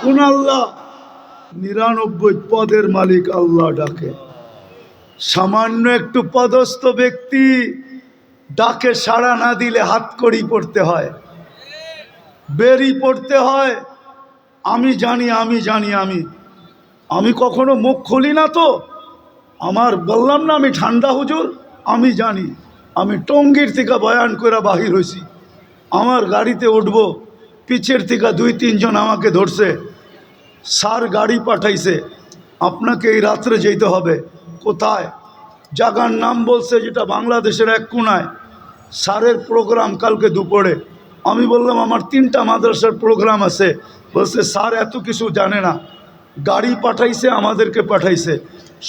কোন আল্লাহ? 99 পদের মালিক আল্লাহ ডাকে। সামান্য একটু পদস্থ ব্যক্তি ডাকে সাড়া না দিলে হাতকড়ি পড়তে হয়, বেরি পড়তে হয়। আমি জানি আমি কখনো মুখ খুলি না। তো আমার বললাম না আমি ঠান্ডা হুজুর, আমি জানি। আমি টঙ্গীর থেকে বয়ান করে বাহির হয়েছি, আমার গাড়িতে উঠবো, পিছের থেকে 2-3 জন আমাকে ধরছে, স্যার গাড়ি পাঠাইছে, আপনাকে এই রাত্রে যেতে হবে। কোথায়? জায়গার নাম বলছে, যেটা বাংলাদেশের এক কোনায়। স্যারের প্রোগ্রাম কালকে দুপুরে। আমি বললাম আমার 3টা মাদ্রাসার প্রোগ্রাম আছে। বলছে স্যার এত কিছু জানে না, গাড়ি পাঠাইছে, আমাদেরকে পাঠাইছে।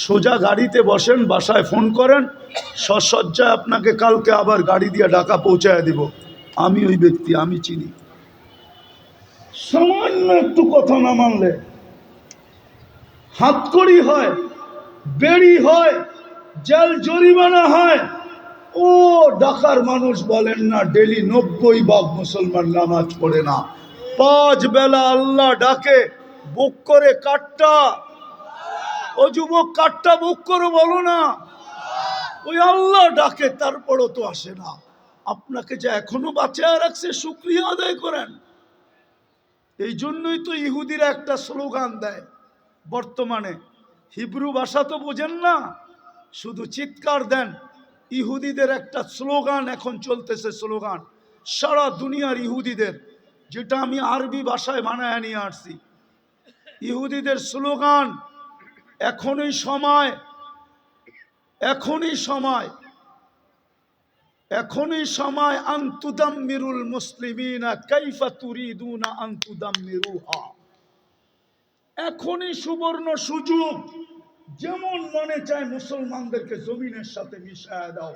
সোজা গাড়িতে বসেন, বাসায় ফোন করেন, সসজ্জায় আপনাকে কালকে আবার গাড়ি দিয়ে ঢাকা পৌঁছায় দিব। আমি ওই ব্যক্তি, আমি চিনি। সামান্য একটু কথা না মানলে হাতকড়ি হয়, বেড়ি হয়, জেল জরিমানা হয়। ও ঢাকার মানুষ বলেন না ডেলি 90 ভাগ মুসলমান নামাজ পড়ে না। 5 বেলা আল্লাহ ডাকে, বুক করে কাটটা। ও যুবক, কাটটা বুক করে বলো না, ওই আল্লাহ ডাকে, তারপরও তো আসে না। আপনাকে যে এখনো বাঁচিয়ে রাখছে, শুকরিয়া আদায় করেন। এই জন্যই তো ইহুদিরা একটা স্লোগান দেয় বর্তমানে। হিব্রু ভাষা তো বোঝেন না, শুধু চিৎকার দেন। ইহুদিদের একটা স্লোগান এখন চলতেছে, স্লোগান সারা দুনিয়ার ইহুদিদের, যেটা আমি আরবি ভাষায় বানায় নিয়ে আসছি। ইহুদিদের স্লোগান, এখনই সময়, এখনই সময়, এখনই সময়, আনতুদাম্মিরুল মুসলিমিনা কাইফা তুরিদুনা আনতুদাম্মিরুহা। এখনই সুবর্ণ সুযোগ, যেমন মনে চায় মুসলমানদেরকে জমিনের সাথে মিশায় দাও,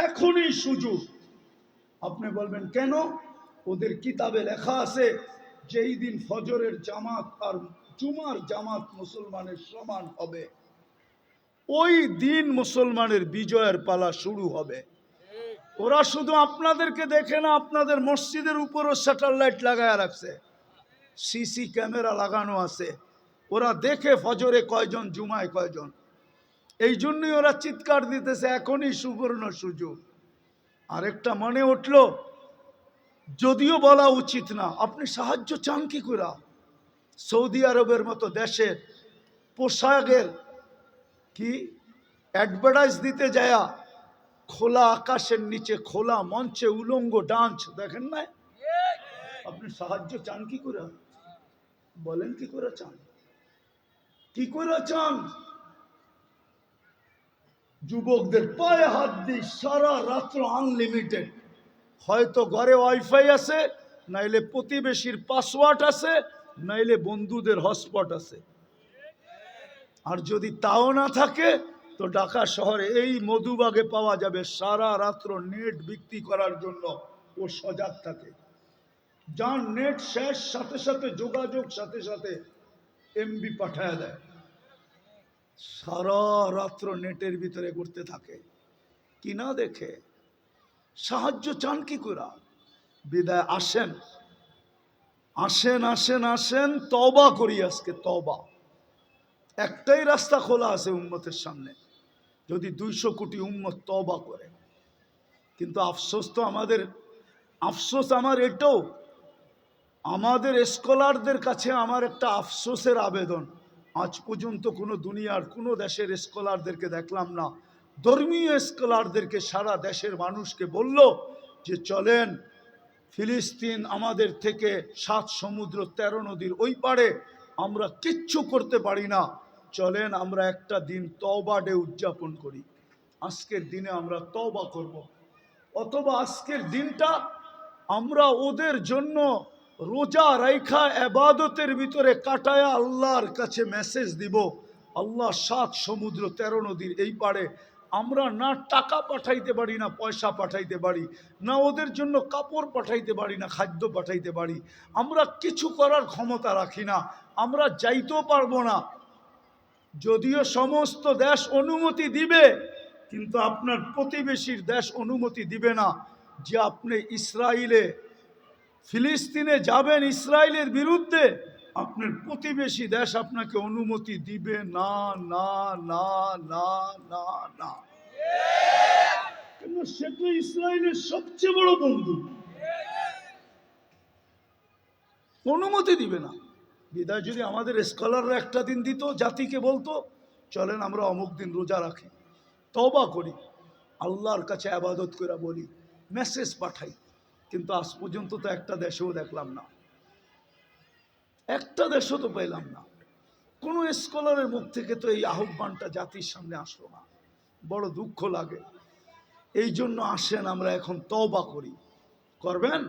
এখনই সুযোগ। আপনি বলবেন কেন? ওদের কিতাবে লেখা আছে যেই দিন ফজরের জামাত আর জুমার জামাত মুসলমানের সমান হবে, ওই দিন মুসলমানের বিজয়ের পালা শুরু হবে। ওরা শুধু আপনাদেরকে দেখে না, আপনাদের মসজিদের উপরও স্যাটেলাইট লাগায় রাখছে, সিসি ক্যামেরা লাগানো আছে। ওরা দেখে ফজরে কয়জন, জুমায় কয়জন। এই জন্যই ওরা চিৎকার দিতেছে এখনই সুবর্ণ সুযোগ। আরেকটা মনে উঠল, যদিও বলা উচিত না, আপনি সাহায্য চান কি করে? সৌদি আরবের মতো দেশের পোশাকের কি অ্যাডভার্টাইজ দিতে যায়া খোলা আকাশের নিচে খোলা মঞ্চে উলঙ্গ ডান্স দেখেন না? আপনি সাহায্য চান কি করে? বলেন কি করে চান? কি করে চান? যুবকদের পায়ে হাত দিই, সারা রাত্র আনলিমিটেড। হয়তো ঘরে ওয়াইফাই আছে, নাইলে প্রতিবেশীর পাসওয়ার্ড আছে, নাইলে বন্ধুদের হটস্পট আছে। আর যদি তাও না থাকে তো ঢাকা শহরে এই মধুবাগে পাওয়া যাবে, সারা রাত্র নেট বিক্রি করার জন্য ও সজাগ থাকে। যার নেট শেষ, সাথে সাথে যোগাযোগ, সাথে সাথে এমবি পাঠায় দেয়। সারা রাত্র নেটের ভিতরে ঘুরতে থাকে, কিনা দেখে। সাহায্য চান কি করে? বিদায় আসেন, আসেন, আসেন, আসেন, তওবা করি আজকে, তওবা। একটাই রাস্তা খোলা আছে উম্মতের সামনে, যদি 200 কোটি উম্মত তওবা করে। কিন্তু আফসোস তো আমাদের, আফসোস আমার এটাও, আমাদের স্কলারদের কাছে আমার একটা আফসোসের আবেদন। আজ পর্যন্ত কোনো দুনিয়ার কোনো দেশের স্কলারদেরকে দেখলাম না, ধর্মীয় স্কলারদেরকে সারা দেশের মানুষকে বলল যে চলেন ফিলিস্তিন আমাদের থেকে 7 সমুদ্র 13 নদীর ওই পারে, আমরা কিচ্ছু করতে পারি না, চলেন আমরা একটা দিন তওবা ডে উদযাপন করি। আজকের দিনে আমরা তওবা করব, অথবা আজকের দিনটা আমরা ওদের জন্য রোজা রাইখা এবাদতের ভিতরে কাটায়া আল্লাহর কাছে মেসেজ দিব, আল্লাহ 7 সমুদ্র 13 নদীর এই পারে আমরা না টাকা পাঠাইতে পারি, না পয়সা পাঠাইতে পারি, না ওদের জন্য কাপড় পাঠাইতে পারি, না খাদ্য পাঠাইতে পারি, আমরা কিছু করার ক্ষমতা রাখি না, আমরা যাইতেও পারবো না। যদিও সমস্ত দেশ অনুমতি দিবে, কিন্তু আপনার প্রতিবেশীর দেশ অনুমতি দিবে না যে আপনি ইসরায়েলে, ফিলিস্তিনে যাবেন ইসরায়েলের বিরুদ্ধে, আপনার প্রতিবেশী দেশ আপনাকে অনুমতি দিবে না, না, না, না, না, না। কেন? সে তো ইসরায়েলের সবচেয়ে বড় বন্ধু, অনুমতি দিবে না। বিদায় যদি আমাদের স্কলাররা একটা দিন দিত, জাতিকে বলতো চলেন আমরা অমুক দিন রোজা রাখি, তওবা করি, আল্লাহর কাছে আবাদত করে বলি, মেসেজ পাঠাই, কিন্তু আজ পর্যন্ত তো একটা দেশেও দেখলাম না, একটা দেশও তো পেলাম না। কোনো স্কলারের মুখ থেকে তো এই আহ্বানটা জাতির সামনে আসলো না। বড় দুঃখ লাগে। এই জন্য আসেন আমরা এখন তওবা করি। করবেন?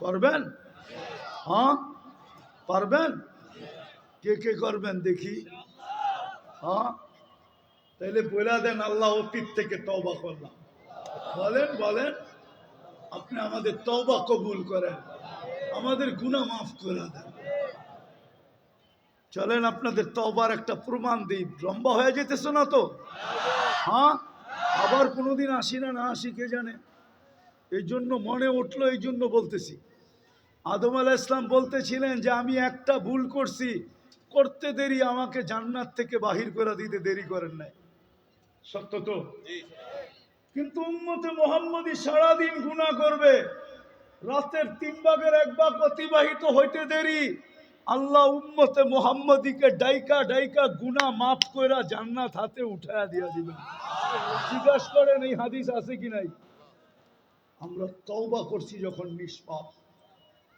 করবেন? হ্যাঁ, পারবেন? কে কে করবেন দেখি? হ্যাঁ, তাইলে বলে দেন আল্লাহ অতীত থেকে তওবা করলাম। বলেন বলেন, আপনি আমাদের তওবা কবুল করেন, আমাদের গুনাহ মাফ করে দেন। চলেন আপনাদের তওবার একটা প্রমাণ দিই। লম্বা হয়ে যেতেছ না তো? হ্যাঁ, আবার কোনোদিন আসি না, না আসি কে জানে। এই জন্য মনে উঠলো, এই জন্য বলতেছি। আদম আলাইহিস ইসলাম বলতেছিলেন যে আমি একটা ভুল করছি, করতে দেরি, আমাকে জান্নাত থেকে বাহির করে দিতে দেরি করেন নাই। সত্য তো? কিন্তু উম্মতে মুহাম্মদী সারাদিন গুনাহ করবে, রাতের 3 ভাগের 1 ভাগ অতিবাহিত হইতে দেরি, আল্লাহ উম্মতে মুহাম্মদীকে ডাইকা ডাইকা গুনাহ মাফ কইরা জান্নাত হাতে উঠায়া দিয়া দিবেন। জিজ্ঞাসা করেন এই হাদিস আছে কি নাই? আমরা তওবা করছি যখন নিষ্পাপ,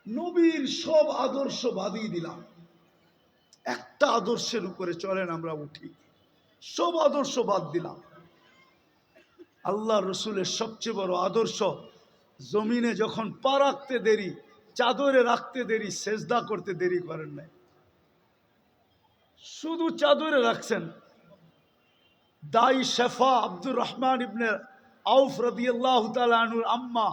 নবীর সব আদর্শ বাদিয়ে দিলাম, একটা আদর্শের উপরে চলেন আমরা উঠি, সব আদর্শ বাদ দিলাম। আল্লাহ রসুলের সবচেয়ে বড় আদর্শ, জমিনে যখন পা রাখতে দেরি, চাদরে রাখতে দেরি, সেজদা করতে দেরি করেন নাই, শুধু চাদরে রাখছেন। দাই শেফা আব্দুর রহমান ইবনে আউফ রাদিয়াল্লাহু তাআলা আনহুর আম্মা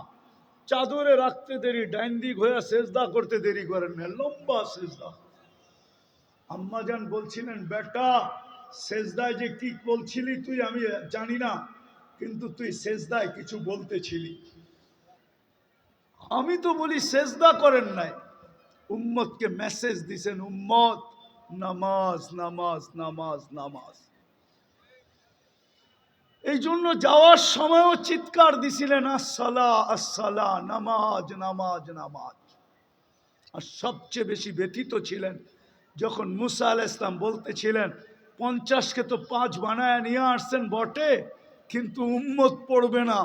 চাদরে রাখতে দেরি, ডাইন দিক হয়ে সেজদা করতে দেরি করেন না, লম্বা সেজদা। আম্মা জান বলছিলেন, বেটা সেজদায় যে কি বলছিলি তুই আমি জানি না, কিন্তু তুই সেজদায় কিছু বলতেছিলি। আমি তো বলি সেজদা করেন নাই, উম্মতকে মেসেজ দিছেন, উম্মত নামাজ নামাজ নামাজ নামাজ। এই জন্য যাওয়ার সময়ও চিৎকার দিছিলেন, আসসালা আসসালা, নামাজ নামাজ নামাজ। আর সবচেয়ে বেশি ব্যথিত ছিলেন যখন মুসা আলাইহিস সালাম বলতেছিলেন 50কে তো 5 বানায় নিয়ে আসছেন বটে, কিন্তু উম্মত পড়বে না,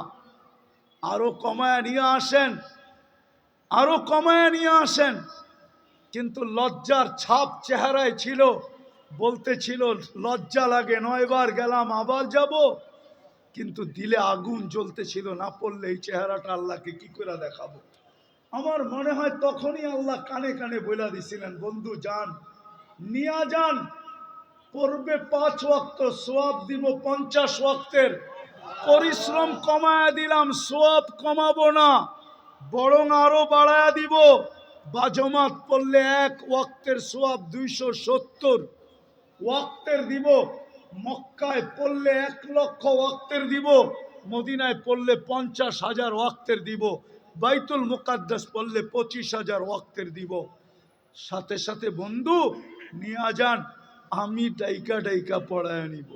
আরো কমায় নিয়ে আসেন, আরো কমায় নিয়ে আসেন। কিন্তু লজ্জার ছাপ চেহারায় ছিল, বলতেছিল লজ্জা লাগে, 9 বার গেলাম আবার যাব, কিন্তু দিলে আগুন জ্বলতেছিল, না পড়লে এই চেহারাটা আল্লাহকে কি করে দেখাবো। আমার মনে হয় তখনই আল্লাহ কানে কানে বলে দিছিলেন, বন্ধু যান, নিয়া যান, পড়বে 5 ওয়াক্ত, সওয়াব দিব 50 ওয়াক্তের। পরিশ্রম কমায়া দিলাম, সওয়াব কমাবো না, বরং আরো বাড়ায়া দিব। বাজমাত পড়লে 1 ওয়াক্তের সওয়াব 270 ওয়াক্তের দিব, মক্কায় পড়লে 1 লক্ষ ওয়াক্তের দিব, মদিনায় পড়লে 50,000 ওয়াক্তের দিব, বাইতুল মুকাদ্দাস পড়লে 25,000 ওয়াক্তের দিব। সাথে সাথে বন্ধু নিয়ে যান, আমি ডাইকা ডাইকা পড়ায় নিব।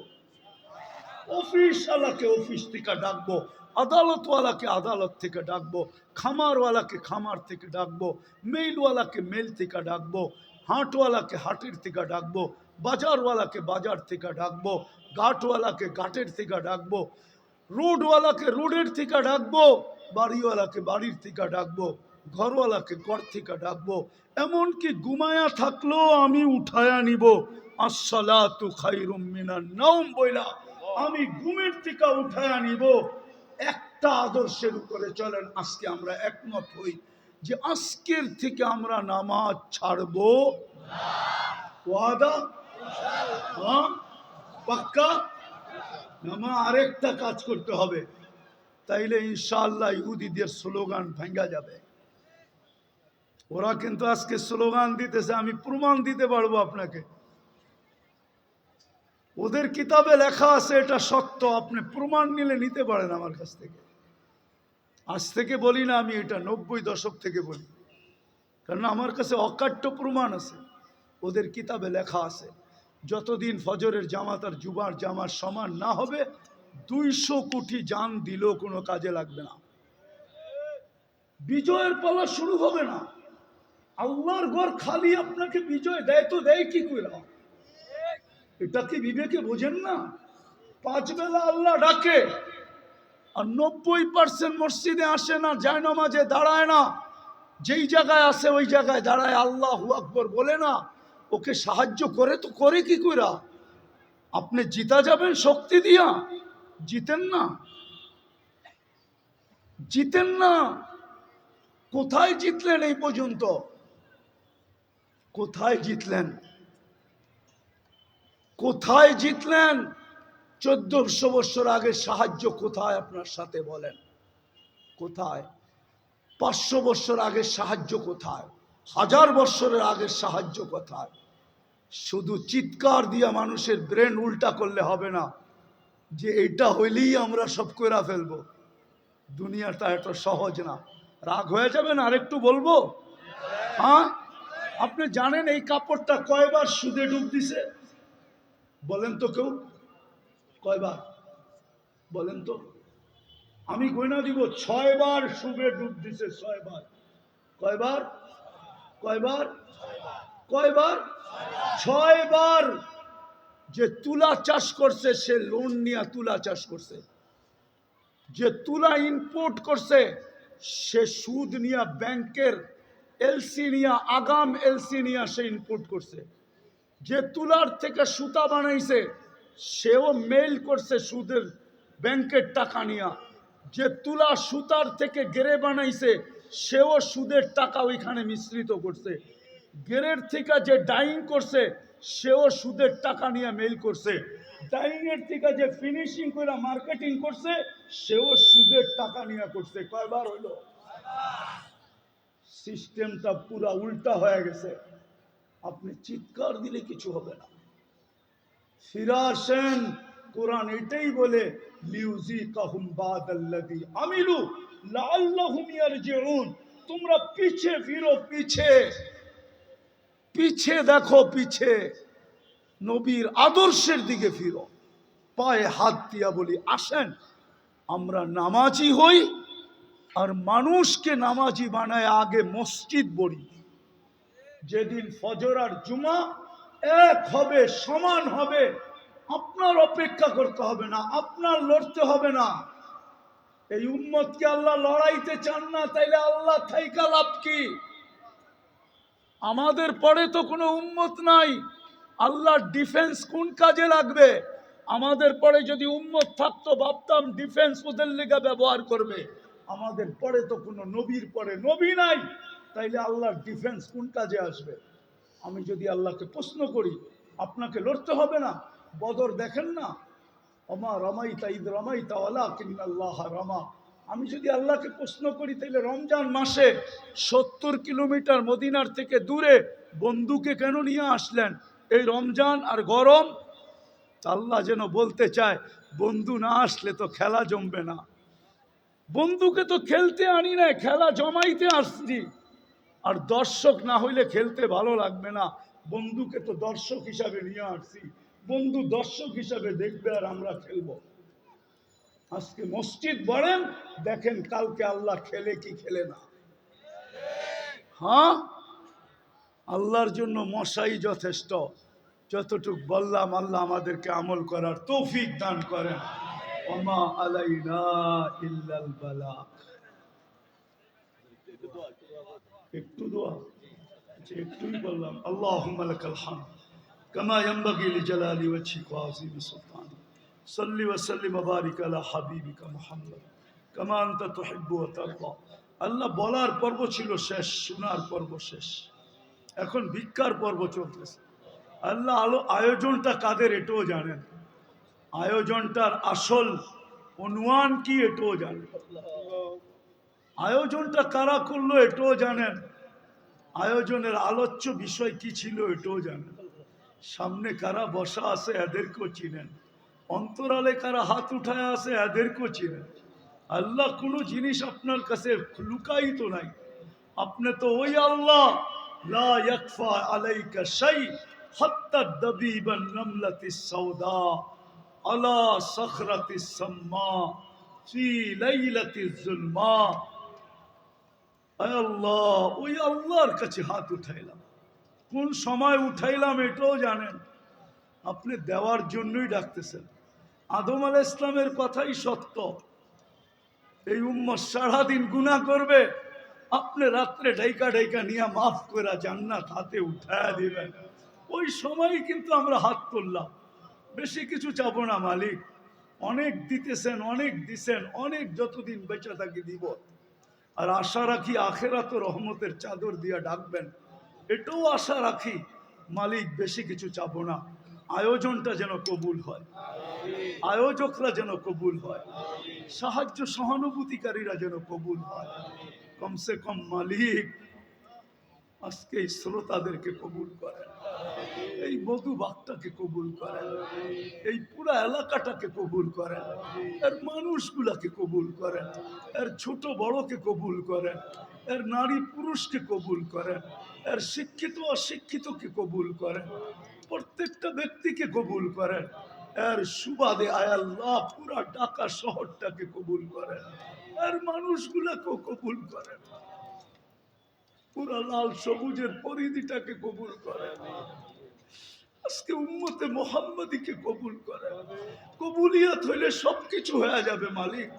অফিসওয়ালাকে অফিস থেকে ডাকবো, আদালতওয়ালাকে আদালত থেকে ডাকবো, খামারওয়ালাকে খামার থেকে ডাকবো, মেইলওয়ালাকে মেইল থেকে ডাকবো, হাটওয়ালাকে হাটের থেকে ডাকবো, বাজারওয়ালাকে বাজার থেকে ডাকবো, ঘাটওয়ালাকে ঘাটের থেকে ডাকবো, রোডওয়ালাকে রোডের থেকে ডাকবো, বাড়িওয়ালাকে বাড়ির থেকে ডাকবো, ঘরওয়ালাকে ঘর থেকে ডাকবো, এমনকি ঘুমায়া থাকলেও আমি উঠায়া নিব। আসসালাতু খায়রুম মিনান নাওম বইলা আমি ঘুমের থেকে উঠায়া নিব। একটা আদর্শের উপরে চলেন আজকে আমরা একমত হই যে আজকের থেকে আমরা নামাজ ছাড়বো না। ওয়াদা? হ্যাঁ, পাক্কা? নামাজ আরেকটা কাজ করতে হবে, তাইলে ইনশাআল্লাহ ইহুদিদের স্লোগান ভাঙ্গা যাবে। ওরা কিন্তু আজকে স্লোগান দিতেছে, আমি প্রমাণ দিতে পারবো আপনাকে, ওদের কিতাবে লেখা আছে এটা সত্য, আপনি প্রমাণ নিলে নিতে পারেন আমার কাছ থেকে। আজ থেকে বলি না আমি, এটা 90 দশক থেকে বলি। কারণ আমার কাছে অকাট্য প্রমাণ আছে, ওদের কিতাবে লেখা আছে যতদিন ফজরের জামাত আর জুমার জামার সমান না হবে 200 কোটি জান দিলেও কোনো কাজে লাগবে না, বিজয়ের পালা শুরু হবে না। আল্লাহর ঘর খালি আপনাকে বিজয় দেয় তো দেয় কি করে? এটা কি বিবেকে বোঝেন না? 5 বেলা আল্লাহ ডাকে আর 90% মসজিদে আসে না, যায় নামাজে দাঁড়ায় না, যেই জায়গায় আসে ওই জায়গায় দাঁড়ায় আল্লাহু আকবার বলে না, ওকে সাহায্য করে তো করে কি কইরা? আপনি জিতা যাবেন শক্তি দিয়া? জিতেন না, জিতেন না। কোথায় জিতলেন এই পর্যন্ত? কোথায় জিতলেন? কোথায় জিতলেন? 1400 বছর আগের সাহায্য কোথায় আপনার সাথে বলেন? কোথায়? 500 বছর আগের সাহায্য কোথায়? 1000 বছরের আগের সাহায্য কোথায়? শুধু চিৎকার দিয়া মানুষের ব্রেন উল্টা করলে হবে না যে এটা হইলেই আমরা সব কইরা ফেলবো। দুনিয়াটা এত সহজ না। রাগ হয়ে যাবেন আরেকটু বলবো? হ্যাঁ, আপনি জানেন এই কাপড়টা কয়বার সুদে ডুব দিছে? বলেন তো কেউ, কয়বার বলেন তো? আমি গয়না দিব 6 বার সুদে ডুব দিছে, 6 বার। কয়বার? কয়বার? কয়বার? 6 বার। যে তুলা চাষ করছে সে লোন নিয়ে তুলা চাষ করছে, যে তুলা ইম্পোর্ট করছে সে সুদ নিয়ে ব্যাংকের এলসি নিয়ে, আগাম এলসি নিয়ে সে ইম্পোর্ট করছে, যে তুলার থেকে সুতা বানাইছে সেও মেইল করছে সুদের ব্যাংকের টাকা নিয়ে, যে তুলা সুতার থেকে গেরে বানাইছে সেও সুদের টাকা ওইখানে মিশ্রিত করছে, গেরের থেকে যে ডাইং করছে সেও সুদের টাকা নিয়ে মেইল করছে, ডাইং এর থেকে যে ফিনিশিং করে মার্কেটিং করছে সেও সুদের টাকা নিয়ে করছে। কয়বার হলো? সিস্টেমটা পুরা উল্টা হয়ে গেছে। আপনি চিৎকার দিলে কিছু হবে না। ফিরে আসেন, কোরআন এটাই বলে লিউযিকাহুম বাদাল্লাযী আমিলু লাআল্লাহুম ইয়ারজিউন। তোমরা পিছে ফিরো, পিছে পিছে দেখো, পিছে নবীর আদর্শের দিকে ফিরো। পায়ে হাত দিয়া বলি আসেন আমরা নামাজি হই আর মানুষকে নামাজি বানায় আগে মসজিদ বলি। যেদিন ফজর আর জুমা এক হবে, সমান হবে, আপনার অপেক্ষা করতে হবে না, আপনার লড়তে হবে না। এই উম্মতকে আল্লাহ লড়াইতে চান না, তাইলে আল্লাহ থাইকা লাভ কি? আমাদের পরে তো কোনো উম্মত নাই, আল্লাহর ডিফেন্স কোন কাজে লাগবে? আমাদের পরে যদি উম্মত থাকতো ভাবতাম ডিফেন্স ওদের লেগে ব্যবহার করবে। আমাদের পরে তো কোনো নবীর পরে নবী নাই, তাইলে আল্লাহর ডিফেন্স কোন কাজে আসবে? আমি যদি আল্লাহকে প্রশ্ন করি আপনাকে লড়তে হবে না? বদর দেখেন না, ওমা রামাইতা ইদ রামাইতা ওয়ালাকিন্নাল্লাহ রামা। আমি যদি আল্লাহকে প্রশ্ন করি তাহলে রমজান মাসে 70 কিলোমিটার মদিনার থেকে দূরে বন্ধুকে কেন নিয়ে আসলেন? এই রমজান আর গরম। আল্লাহ যেন বলতে চায় বন্ধু না আসলে তো খেলা জমবে না। বন্ধুকে তো খেলতে আনি না, খেলা জমাইতে আসছি। আর দর্শক না হইলে খেলতে ভালো লাগবে না। বন্ধুকে তো দর্শক হিসাবে নিয়ে আসছি, বন্ধু দর্শক হিসাবে দেখবে আর আমরা খেলবো। আজকে মসজিদ বলেন, দেখেন কালকে আল্লাহ খেলে কি খেলে না। হ্যাঁ, আল্লাহর জন্য মশাই যথেষ্ট। যতটুক বললাম আল্লাহ আমাদেরকে আমল করার তৌফিক দান করেন। ওমা আলাইনা ইল্লাল বালাগ। একটু দোয়া, একটুই বললাম। আল্লাহুম্মা লাকাল হামদ কামা ইয়ানবাগি লিজালালি ওয়াজহিকা ওয়া আযীমি সুলতানিক। সাল্লি ওয়া সাল্লিম ওয়া বারিক আলা হাবিবিকা মুহাম্মদ কামা আনতা তুহিব্বু ওয়া তারদা। আল্লাহ বলার পর্ব ছিল শেষ, শোনার পর্ব শেষ, এখন ভিক্ষার পর্ব চলতেছে। আল্লাহ আয়োজনটা কাদের এটাও জানেন, আয়োজনটার আসল অনুমান কি এটাও জানেন, আয়োজনটা কারা করলো এটাও জানেন, আয়োজনের আলোচ্য বিষয় কি ছিল এটাও জানেন, সামনে কারা বসা আছে এদেরকেও চিনেন, অন্তরালে কারা হাত উঠায় আছে এদেরকেও চিনেন। আল্লাহ কোনো জিনিস আপনার কাছে লুকায়িত নাই। আপনি তো ওই আল্লাহ, লা ইয়াকফা আলাইকা শাই হাত্তা দাবিবান নামলাতিস সাউদা আলা সখরাতিস সাম্মা ফি লাইলাতিজ যুলমা। আয় আল্লাহ, ওই আল্লাহর কাছে হাত উঠাইলাম। কোন সময় উঠাইলাম এটাও জানেন। আপনি দেওয়ার জন্যই ডাকতেছেন। আদম আলাইহিস ইসলামের কথাই সত্য। এই উম্মত সারাদিন গুনাহ করবে, আপনি রাত্রে ঢাইকা ঢাইকা নিয়ে মাফ করে জান্নাত হাতে উঠায়া দিবেন। ওই সময় কিন্তু আমরা হাত তুললাম। বেশি কিছু চাবো না মালিক। অনেক দিতেছেন, অনেক দিছেন, অনেক যতদিন বেঁচে থাকি দিব। আর আশা রাখি আখেরাত রহমতের চাদর দিয়া ডাকবেন, এটাও আশা রাখি মালিক। বেশি কিছু চাবো না, আয়োজনটা যেন কবুল হয়, আয়োজকরা যেন কবুল হয়, সাহায্য সহানুভূতিকারীরা যেন কবুল হয়। কমসে কম মালিক আজকে এই শ্রোতাদেরকে কবুল করেন, এই মধুবাগটাকে কবুল করেন, এই পুরা এলাকাটাকে কবুল করেন, এর মানুষগুলাকে কবুল করেন, এর ছোট বড়কে কবুল করেন, এর নারী পুরুষকে কবুল করেন, এর শিক্ষিত অশিক্ষিতকে কবুল করেন, প্রত্যেকটা ব্যক্তিকে কবুল করেন। এর সুবাদে আয় আল্লাহ পুরা ঢাকা শহরটাকে কবুল করেন, এর মানুষগুলাকেও কবুল করেন, পুরা লাল সবুজের পরিধিটাকে কবুল করেন। আজকে উম্মতে মুহাম্মাদীকে কবুল করেন। কবুলিয়ত হইলে সবকিছু হয়ে যাবে মালিক।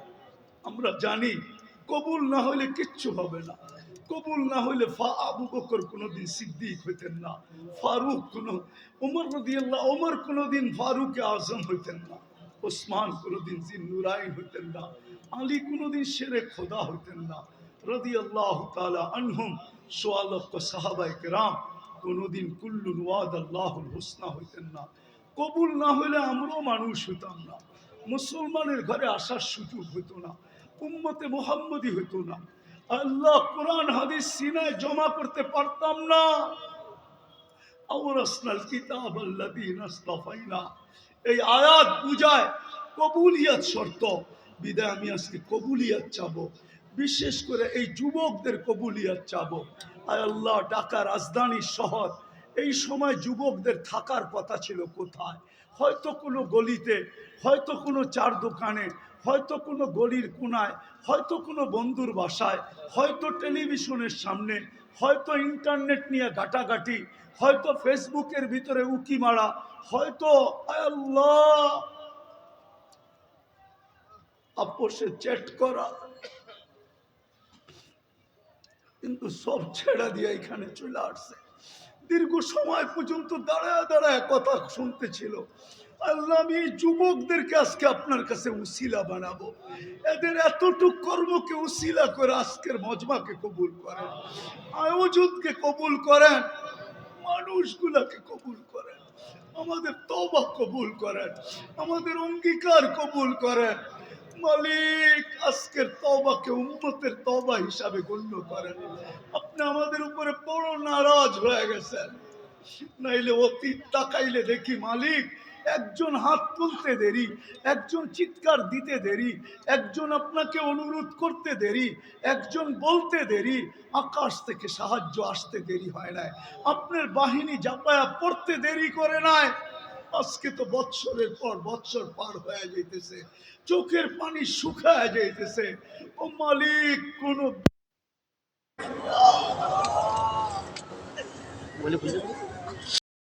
আমরা জানি কবুল না হইলে কিচ্ছু হবে না। কবুল না হইলে আবু বকর কোনোদিন সিদ্দিক হইতেন না, ফারুক ওমর রাদিয়াল্লাহু ওমর কোনোদিন ফারুক আজম হইতেন না, ওসমান কোনোদিন জিন্নুরাইন হইতেন না, আলী কোনোদিন শেরে খোদা হইতেন না রাদিয়াল্লাহু তাআলা আনহুম। সোয়ালক্ষ সাহাবায়ে কেরাম কোনোদিন কুল্লুন ওয়াদাল্লাহুল হুসনা হইতেন না। কবুল না হইলে আমরাও মানুষ হইতাম না, মুসলমানের ঘরে আসার সুযোগ হইতো না, উম্মতে মুহাম্মদী হইতো না, আল্লাহ কোরআন হাদিস সিনায় জমা করতে পারতাম না। আওরাসনাল কিতাব আল্লাযীনা ইসতাফাইনা, এই আয়াত বুঝায় কবুলিয়ত শর্ত। বিদায় আমি আজকে কবুলিয়ত চাবো, বিশেষ করে এই যুবকদের কবুলিয়ত চাবো। আয় আল্লাহ, ঢাকা রাজধানী শহর, এই সময় যুবকদের থাকার কথা ছিল কোথায়? হয়তো কোনো গলিতে, হয়তো কোনো চার দোকানে, হয়তো কোনো গলির কোনায়, হয়তো কোনো বন্ধুর বাসায়, হয়তো টেলিভিশনের সামনে, হয়তো ইন্টারনেট নিয়ে ঘাটাঘাটি, হয়তো ফেসবুকের ভিতরে উকি মারা, হয়তো আল্লাহ আপোষে চ্যাট করা, কিন্তু সব ছেড়া দিয়ে এখানে চলে আসছে। দীর্ঘ সময় পর্যন্ত দাঁড়ায় দাঁড়ায় কথা শুনতেছিল। আল্লাহ, আমি এই যুবকদেরকে আজকে আপনার কাছে উসিলা বানাবো। এদের এতটুক কর্মকে উসিলা করে আজকের মজমাকে কবুল করেন, আয়োজনকে কবুল করেন, মানুষগুলাকে কবুল করেন, আমাদের তওবা কবুল করেন, আমাদের অঙ্গীকার কবুল করেন। মালিক, আজকের তওবাকে উম্মতের তওবা হিসাবে গণ্য করেন। আপনি আমাদের উপরে বড় নারাজ হয়ে গেছেন। নাইলে অতীত তাকাইলে দেখি মালিক, একজন হাত তুলতে দেরি, একজন চিৎকার দিতে দেরি, একজন আপনাকে অনুরোধ করতে দেরি, একজন বলতে দেরি, আকাশ থেকে সাহায্য আসতে দেরি হয় নাই, আপনার বাহিনী জাপায়া পড়তে দেরি করে নাই। আজকে তো বৎসরের পর বৎসর পার হয়ে যাইতেছে, চোখের পানি শুকায় যাইতেছে। ও মালিক, কোন